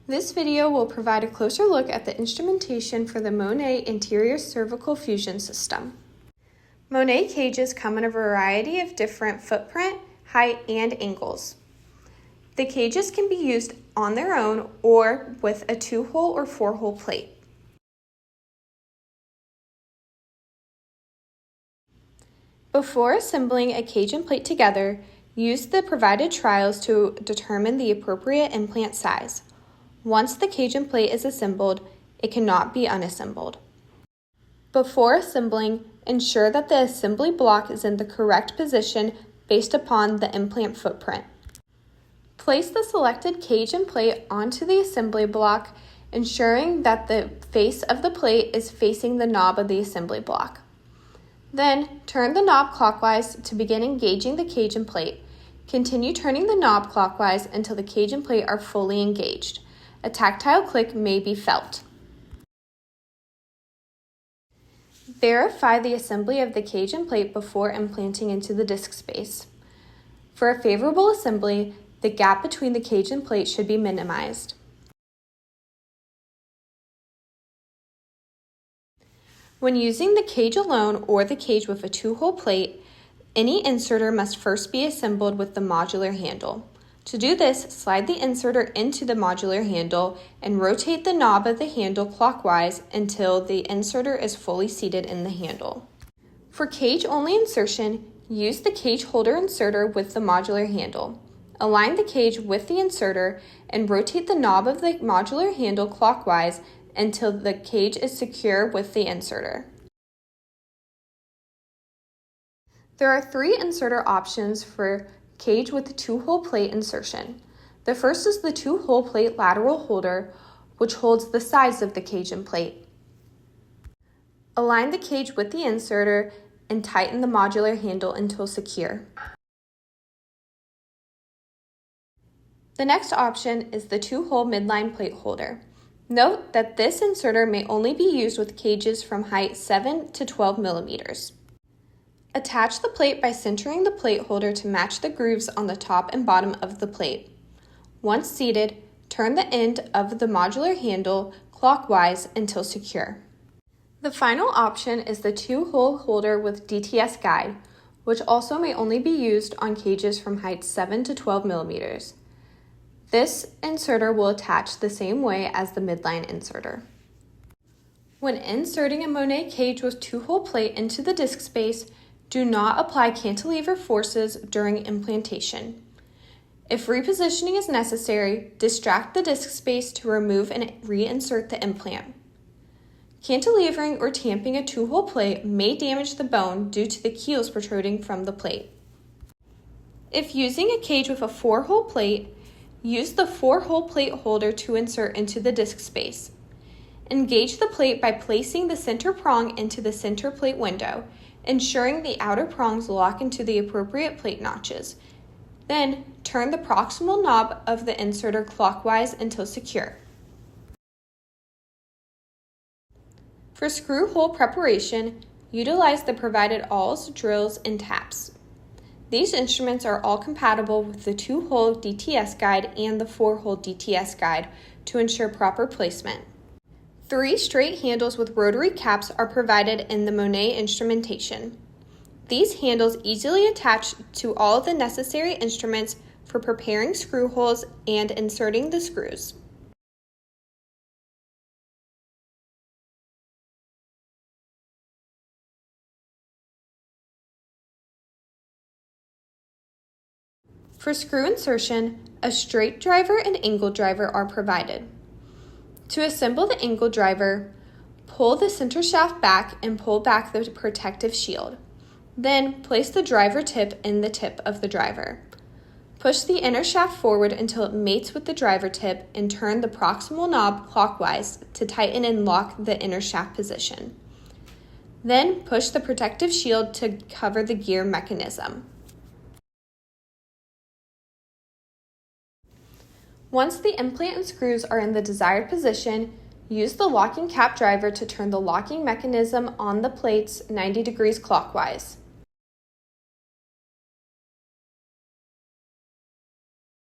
This video will provide a closer look at the instrumentation for the Monet Interior Cervical Fusion System. Monet cages come in a variety of different footprint, height, and angles. The cages can be used on their own or with a 2-hole or 4-hole plate. Before assembling a cage and plate together, use the provided trials to determine the appropriate implant size. Once the cage and plate is assembled, it cannot be unassembled. Before assembling, ensure that the assembly block is in the correct position based upon the implant footprint. Place the selected cage and plate onto the assembly block, ensuring that the face of the plate is facing the knob of the assembly block. Then, turn the knob clockwise to begin engaging the cage and plate. Continue turning the knob clockwise until the cage and plate are fully engaged. A tactile click may be felt. Verify the assembly of the cage and plate before implanting into the disc space. For a favorable assembly, the gap between the cage and plate should be minimized. When using the cage alone or the cage with a 2-hole plate, any inserter must first be assembled with the modular handle. To do this, slide the inserter into the modular handle and rotate the knob of the handle clockwise until the inserter is fully seated in the handle. For cage-only insertion, use the cage holder inserter with the modular handle. Align the cage with the inserter and rotate the knob of the modular handle clockwise until the cage is secure with the inserter. There are 3 inserter options for cage with a 2-hole plate insertion. The first is the 2-hole plate lateral holder, which holds the sides of the cage and plate. Align the cage with the inserter and tighten the modular handle until secure. The next option is the 2-hole midline plate holder. Note that this inserter may only be used with cages from height 7 to 12 millimeters. Attach the plate by centering the plate holder to match the grooves on the top and bottom of the plate. Once seated, turn the end of the modular handle clockwise until secure. The final option is the 2-hole holder with DTS guide, which also may only be used on cages from heights 7 to 12 millimeters. This inserter will attach the same way as the midline inserter. When inserting a Monet cage with 2-hole plate into the disc space, do not apply cantilever forces during implantation. If repositioning is necessary, distract the disc space to remove and reinsert the implant. Cantilevering or tamping a 2-hole plate may damage the bone due to the keels protruding from the plate. If using a cage with a 4-hole plate, use the 4-hole plate holder to insert into the disc space. Engage the plate by placing the center prong into the center plate window, ensuring the outer prongs lock into the appropriate plate notches. Then, turn the proximal knob of the inserter clockwise until secure. For screw hole preparation, utilize the provided awls, drills, and taps. These instruments are all compatible with the 2-hole DTS guide and the 4-hole DTS guide to ensure proper placement. 3 straight handles with rotary caps are provided in the Monet instrumentation. These handles easily attach to all of the necessary instruments for preparing screw holes and inserting the screws. For screw insertion, a straight driver and angle driver are provided. To assemble the angle driver, pull the center shaft back and pull back the protective shield. Then, place the driver tip in the tip of the driver. Push the inner shaft forward until it mates with the driver tip and turn the proximal knob clockwise to tighten and lock the inner shaft position. Then, push the protective shield to cover the gear mechanism. Once the implant and screws are in the desired position, use the locking cap driver to turn the locking mechanism on the plates 90 degrees clockwise.